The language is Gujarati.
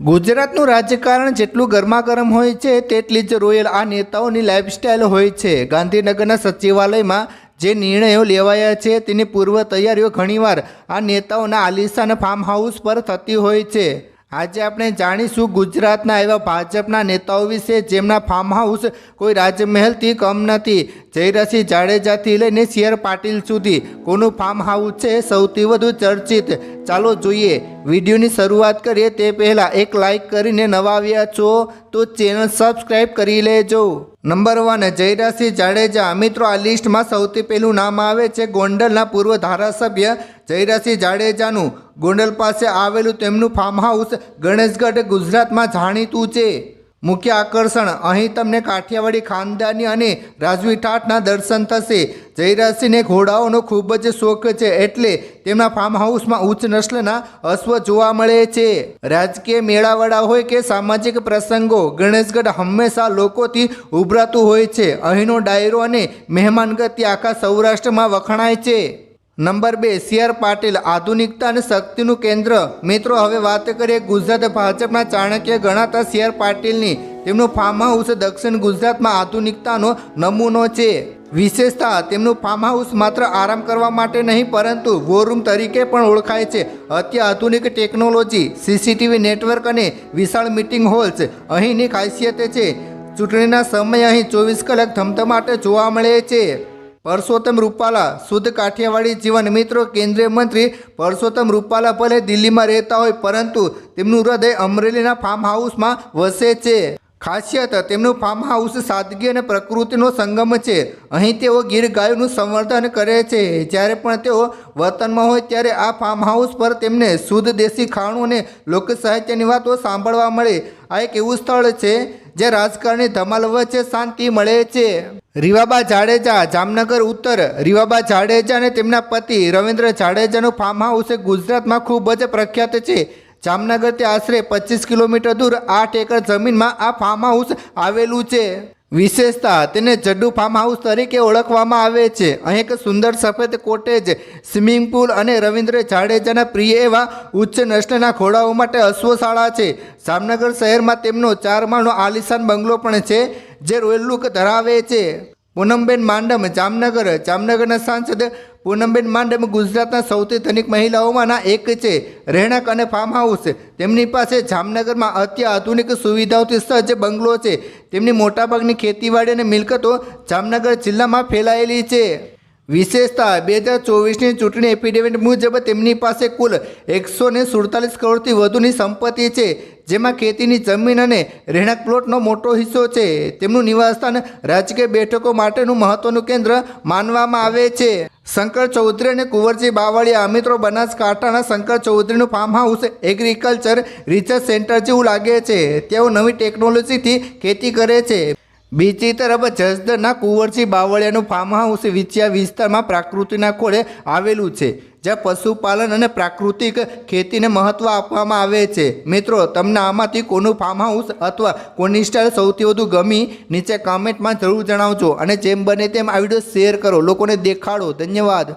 ગુજરાતનું રાજકારણ જેટલું ગરમાગરમ હોય છે તેટલી જ રોયલ આ નેતાઓની લાઇફસ્ટાઇલ હોય છે। ગાંધીનગરના સચિવાલયમાં જે નિર્ણયો લેવાયા છે તેની પૂર્વ તૈયારીઓ ઘણીવાર આ નેતાઓના આલિશાન ફાર્મ હાઉસ પર થતી હોય છે। આજે આપણે જાણીશું ગુજરાતના એવા ભાજપના નેતાઓ વિશે જેમના ફાર્મ હાઉસ કોઈ રાજમહેલથી કમ નથી। જયરાજસિંહ જાડેજાથી લઈને સી.આર. પાટીલ સુધી કોનું ફાર્મ હાઉસ છે સૌથી વધુ ચર્ચિત? ચાલો જોઈએ। વિડીયોની શરૂઆત કરીએ તે પહેલાં એક લાઇક કરીને નવા આવ્યા છો તો ચેનલ સબસ્ક્રાઈબ કરી લેજો। નંબર 1, જયરાજસિંહ જાડેજા। મિત્રો, આ લિસ્ટમાં સૌથી પહેલું નામ આવે છે ગોંડલના પૂર્વ ધારાસભ્ય જયરાજસિંહ જાડેજાનું। ગોંડલ પાસે આવેલું તેમનું ફાર્મ હાઉસ ગણેશગઢ ગુજરાતમાં જાણીતું છે। મુખ્ય આકર્ષણ અહીં તમને કાઠિયાવાડી ખાનદાની અને રાજવી ઠાઠના દર્શન થશે। જયરાજસિંહને ઘોડાઓનો ખૂબ જ શોખ છે એટલે તેમના ફાર્મ હાઉસમાં ઉચ્ચ નસ્લના અશ્વ જોવા મળે છે। રાજકીય મેળાવડા હોય કે સામાજિક પ્રસંગો, ગણેશગઢ હંમેશા લોકોથી ઉભરાતું હોય છે। અહીંનો ડાયરો અને મહેમાનગતિ આખા સૌરાષ્ટ્રમાં વખણાય છે। નંબર 2, સી.આર. પાટીલ। આધુનિકતા અને શક્તિનું કેન્દ્ર। મિત્રો, હવે વાત કરીએ ગુજરાત ભાજપના ચાણક્ય ગણાતા સી.આર. પાટીલની। તેમનું ફાર્મ હાઉસ દક્ષિણ ગુજરાતમાં આધુનિકતાનો નમૂનો છે। વિશેષતા, તેમનું ફાર્મ હાઉસ માત્ર આરામ કરવા માટે નહીં પરંતુ વોર રૂમ તરીકે પણ ઓળખાય છે। અત્યાધુનિક ટેકનોલોજી, સીસીટીવી નેટવર્ક અને વિશાળ મીટિંગ હોલ્સ અહીંની ખાસિયત છે। ચૂંટણીના સમયે અહીં 24 કલાક ધમધમાટ જોવા મળે છે। પરસોત્તમ રૂપાલા। શુદ્ધ કાઠિયાવાડી જીવન। મિત્રો, કેન્દ્રીય મંત્રી પરસોત્તમ રૂપાલા ભલે દિલ્હીમાં રહેતા હોય પરંતુ તેમનું હૃદય અમરેલીના ફાર્મ હાઉસમાં વસે છે। ખાસિયત, તેમનું ફાર્મ હાઉસ સાદગી અને પ્રકૃતિનો સંગમ છે। અહીં તેઓ ગીર ગાયોનું સંવર્ધન કરે છે। જ્યારે પણ તેઓ વતનમાં હોય ત્યારે આ ફાર્મ હાઉસ પર તેમને શુદ્ધ દેશી ખાણું અને લોક સાહિત્યની વાતો સાંભળવા મળે। આ એક એવું સ્થળ છે જ્યાં રાજકારણની ધમાલ વચ્ચે શાંતિ મળે છે। રીવાબા જાડેજા। જામનગર ઉત્તર। રીવાબા જાડેજા અને તેમના પતિ રવિન્દ્ર જાડેજાનું ફાર્મ હાઉસ ગુજરાતમાં ખૂબ જ પ્રખ્યાત છે। જામનગરથી આશરે 25 કિલોમીટર દૂર 8 એકર જમીનમાં આ ફાર્મ હાઉસ આવેલું છે। વિશેષતા, તેને જડ્ડુ ફાર્મ હાઉસ તરીકે ઓળખવામાં આવે છે। અહીં એક સુંદર સફેદ કોટેજ, સ્વિમિંગ પુલ અને રવિન્દ્ર જાડેજાના પ્રિય એવા ઉચ્ચ નસ્લના ઘોડાઓ માટે અશ્વશાળા છે। જામનગર શહેરમાં તેમનો 4 માળનો આલિશાન બંગલો પણ છે જે રોયલ લુક ધરાવે છે। પૂનમબેન માડમ। જામનગર। જામનગરના સાંસદ પૂનમબેન માડમ ગુજરાતના સૌથી ધનિક મહિલાઓમાંના એક છે। રહેણાંક અને ફાર્મ હાઉસ। તેમની પાસે જામનગરમાં અત્યાધુનિક સુવિધાઓથી સજ્જ બંગલો છે। તેમની મોટાભાગની ખેતીવાડી અને મિલકતો જામનગર જિલ્લામાં ફેલાયેલી છે। વિશેષતા, 2024ની ચૂંટણી એફિડેવિટ મુજબ તેમની પાસે કુલ 147 કરોડથી વધુની સંપત્તિ છે જેમાં ખેતીની જમીન અને રહેણાંક પ્લોટનો મોટો હિસ્સો છે। તેમનું નિવાસસ્થાન રાજકીય બેઠકો માટેનું મહત્વનું કેન્દ્ર માનવામાં આવે છે। શંકર ચૌધરી અને કુંવરજી બાવળિયા। મિત્રો, બનાસકાંઠાના શંકર ચૌધરીનું farm house agriculture research centre જેવું લાગે છે। તેઓ નવી ટેકનોલોજીથી ખેતી કરે છે। બીજી તરફ જસદણના કુંવરજી બાવળિયાનું ફાર્મ હાઉસ વિછિયા વિસ્તારમાં પ્રકૃતિના ખોળે આવેલું છે જ્યાં પશુપાલન અને પ્રાકૃતિક ખેતીને મહત્ત્વ આપવામાં આવે છે। મિત્રો, તમને આમાંથી કોનું ફાર્મ હાઉસ અથવા કોની સ્ટાઇલ સૌથી વધુ ગમી? નીચે કમેન્ટમાં જરૂર જણાવજો અને જેમ બને તેમ આ વિડીયો શેર કરો, લોકોને દેખાડો। ધન્યવાદ।